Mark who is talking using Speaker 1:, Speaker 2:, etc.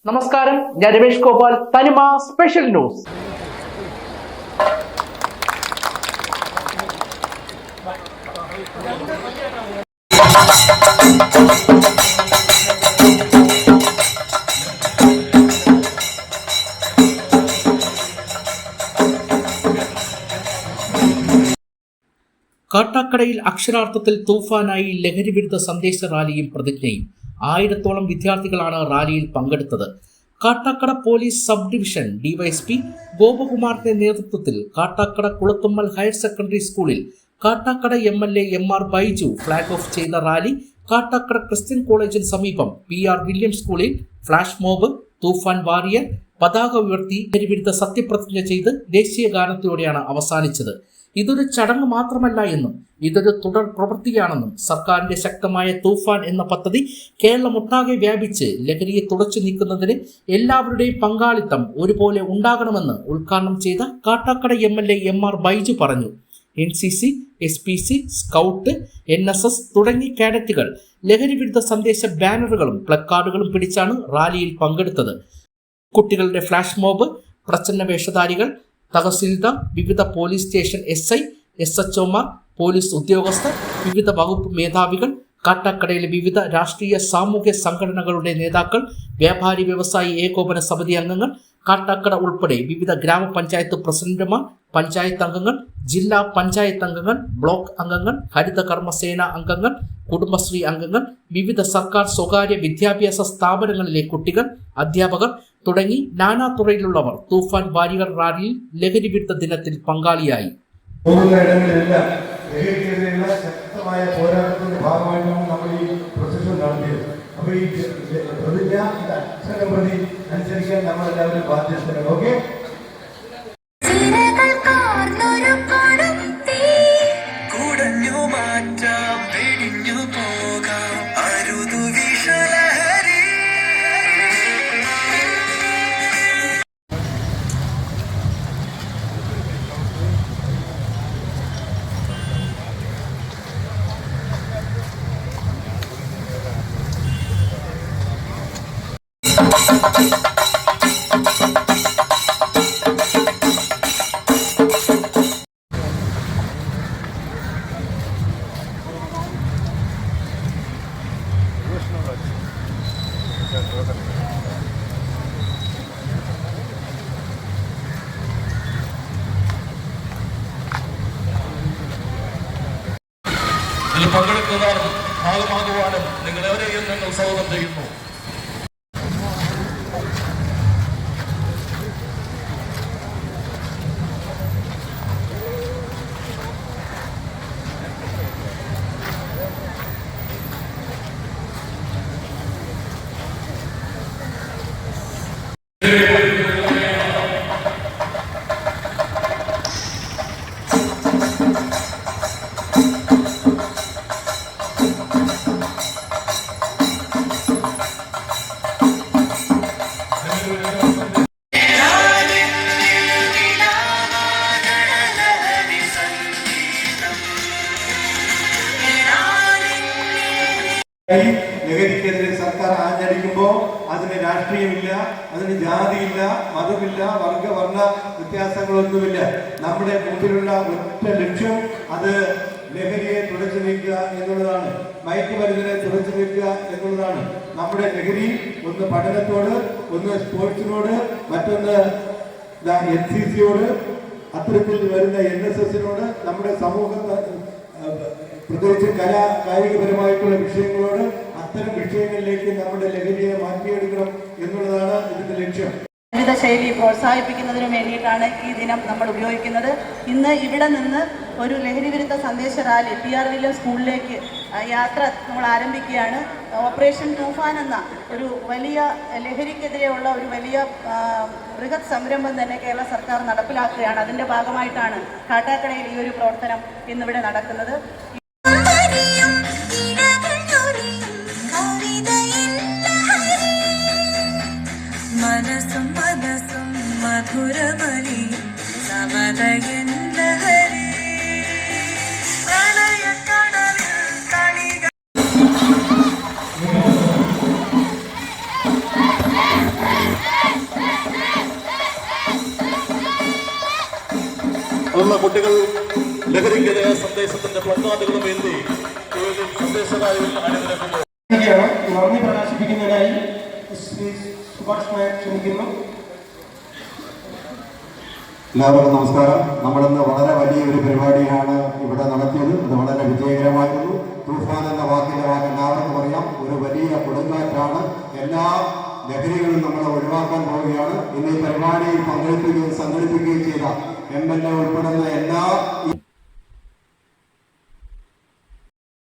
Speaker 1: നമസ്കാരം, ഞാൻ രമേഷ് ഗോപാൽ, തനിമ സ്പെഷ്യൽ ന്യൂസ്. കാട്ടാക്കടയിൽ അക്ഷരാർത്ഥത്തിൽ തൂഫാനായി ലഹരിവിരുദ്ധ സന്ദേശ റാലിയും പ്രതിജ്ഞയും. 1000-ഓളം വിദ്യാർത്ഥികളാണ് റാലിയിൽ പങ്കെടുത്തത്. Kattakada police sub division DYSP ഗോപകുമാറിന്റെ നേതൃത്വത്തിൽ കാട്ടാക്കട കുളത്തുമ്മൽ ഹയർ സെക്കൻഡറി സ്കൂളിൽ Kattakada MLA MR Baiju flag off ചെയ്ത റാലി കാട്ടാക്കട ക്രിസ്ത്യൻ കോളേജിന് സമീപം PR വില്യം സ്കൂളിൽ ഫ്ലാഷ് മോബ്, തൂഫാൻ വാരിയർ, പതാക ഉയർത്തി ലഹരിവിരുദ്ധ സത്യപ്രതിജ്ഞ ചെയ്ത് ദേശീയ ഗാനത്തോടെയാണ് അവസാനിച്ചത്. ഇതൊരു ചടങ്ങ് മാത്രമല്ല എന്നും ഇതൊരു തുടർ പ്രവൃത്തിയാണെന്നും സർക്കാരിന്റെ ശക്തമായ തൂഫാൻ എന്ന പദ്ധതി കേരളമൊട്ടാകെ വ്യാപിച്ച് ലഹരിയെ തുടച്ചു നീക്കുന്നതിന് എല്ലാവരുടെയും പങ്കാളിത്തം ഒരുപോലെ ഉണ്ടാകണമെന്ന് ഉദ്ഘാടനം ചെയ്ത കാട്ടാക്കട MLA MR ബൈജു പറഞ്ഞു. NCC, SPC, സ്കൗട്ട്, NSS തുടങ്ങി കാഡറ്റുകൾ ലഹരിവിരുദ്ധ സന്ദേശ ബാനറുകളും പ്ലക്കാർഡുകളും പിടിച്ചാണ് റാലിയിൽ പങ്കെടുത്തത്. കുട്ടികളുടെ ഫ്ലാഷ് മോബ്, പ്രച്ഛന്ന വേഷധാരികൾ, തഹസിൽദാർ, വിവിധ പോലീസ് സ്റ്റേഷൻ SI, SHOമാർ, പോലീസ് ഉദ്യോഗസ്ഥർ, വിവിധ വകുപ്പ് മേധാവികൾ, കാട്ടാക്കടയിലെ വിവിധ രാഷ്ട്രീയ സാമൂഹ്യ സംഘടനകളുടെ നേതാക്കൾ, വ്യാപാരി വ്യവസായി ഏകോപന സമിതി അംഗങ്ങൾ, കാട്ടാക്കട ഉൾപ്പെടെ വിവിധ ഗ്രാമപഞ്ചായത്ത് പ്രസിഡന്റുമാർ, പഞ്ചായത്ത് അംഗങ്ങൾ, ജില്ലാ പഞ്ചായത്ത് അംഗങ്ങൾ, ബ്ലോക്ക് അംഗങ്ങൾ, ഹരിത കർമ്മസേന അംഗങ്ങൾ, കുടുംബശ്രീ അംഗങ്ങൾ, വിവിധ സർക്കാർ സ്വകാര്യ വിദ്യാഭ്യാസ സ്ഥാപനങ്ങളിലെ കുട്ടികൾ, അധ്യാപകർ തുടങ്ങി നാനാതുറയിലുള്ളവർ തൂഫാൻ വാരിയർ റാലിയിൽ ലഹരിവിരുദ്ധ ദിനത്തിൽ പങ്കാളിയായി.
Speaker 2: ശക്തമായ പോരാട്ടത്തിന്റെ ഭാഗമായിട്ടാണ് നമ്മൾ ഈ പ്രൊസഷൻ നടത്തിയത്. അപ്പോൾ ഈ പ്രതിജ്ഞ അക്ഷരം പ്രതി അനുസരിക്കാൻ നമ്മളെല്ലാവരും ബാധ്യസ്ഥരാണ്. ഓക്കെ,
Speaker 3: ഇതിൽ പങ്കെടുക്കുന്നവർ ഭാഗമാകുവാനും നിങ്ങളെവരെയും ഞങ്ങൾ സ്വാഗതം ചെയ്യുന്നു.
Speaker 2: ലഹരിക്കെതിരെ സർക്കാർ ആഞ്ഞടിക്കുമ്പോൾ അതിന് രാഷ്ട്രീയമില്ല, അതിന് ജാതിയില്ല, മതമില്ല, വർണ്ണ വ്യത്യാസങ്ങളൊന്നുമില്ല. നമ്മുടെ മുമ്പിലുള്ള ഒറ്റ ലക്ഷ്യം അത് ലഹരിയെ തുടച്ചു നീക്കുക എന്നുള്ളതാണ്, മയക്കുമരുന്നിനെ തുടച്ചു നീക്കുക എന്നുള്ളതാണ്. നമ്മുടെ ലഹരി ഒന്ന് പഠനത്തോട്, ഒന്ന് സ്പോർട്സിനോട്, മറ്റൊന്ന് NCCയോട്, അത്തരത്തിൽ വരുന്ന NSSനോട്, നമ്മുടെ സമൂഹത്തെ പ്രത്യേകിച്ച് കായികപരമായിട്ടുള്ള വിഷയങ്ങളോട്, അത്തരം വിഷയങ്ങളിലേക്ക് നമ്മുടെ ലഹരിയെ മാറ്റിയെടുക്കണം എന്നുള്ളതാണ് ഇതിന്റെ ലക്ഷ്യം.
Speaker 4: ജീവിത ശൈലി പ്രോത്സാഹിപ്പിക്കുന്നതിന് വേണ്ടിയിട്ടാണ് ഈ ദിനം നമ്മൾ ഉപയോഗിക്കുന്നത്. ഇന്ന് ഇവിടെ നിന്ന് ഒരു ലഹരിവിരുദ്ധ സന്ദേശ റാലി PR വില്യം സ്കൂളിലേക്ക് യാത്ര നമ്മൾ ആരംഭിക്കുകയാണ്. ഓപ്പറേഷൻ തൂഫാൻ എന്ന ഒരു വലിയ ലഹരിക്കെതിരെയുള്ള ഒരു വലിയ ബൃഹത് സംരംഭം തന്നെ കേരള സർക്കാർ നടപ്പിലാക്കുകയാണ്. അതിൻ്റെ ഭാഗമായിട്ടാണ് കാട്ടാക്കടയിൽ ഈ ഒരു പ്രവർത്തനം ഇന്നിവിടെ നടക്കുന്നത്.
Speaker 5: മനസ്സും മധുരമലി സമതയൻ ലഹരി
Speaker 3: അതുള്ള കുട്ടികൾ ലഹരിക്കെതിരെ സന്ദേശത്തിന്റെ പ്ലക്കാർഡുകളും ഏന്തി സന്ദേശകാരികൾ അണിനിരക്കുന്നു.
Speaker 5: നന്ദി പ്രകാശിപ്പിക്കുന്നതിനായി സുഭാഷ് നായർ ക്ഷണിക്കുന്നു.
Speaker 2: എല്ലാവർക്കും നമസ്കാരം. നമ്മളിന്ന് വളരെ വലിയൊരു പരിപാടിയാണ് ഇവിടെ നടത്തിയത്. അത് വളരെ വിജയകരമായിരുന്നു. തൂഫാൻ എന്ന വാക്കിന്റെ വാക്ക് എല്ലാവർക്കും അറിയാം. ഒരു വലിയ കൊടുങ്കാറ്റാണ്. എല്ലാ ലഹരികളും നമ്മൾ ഒഴിവാക്കാൻ പോവുകയാണ്. ഇന്ന് ഈ പരിപാടിയിൽ പങ്കെടുക്കുകയും സംഘടിപ്പിക്കുകയും ചെയ്ത MLA ഉൾപ്പെടുന്ന എല്ലാ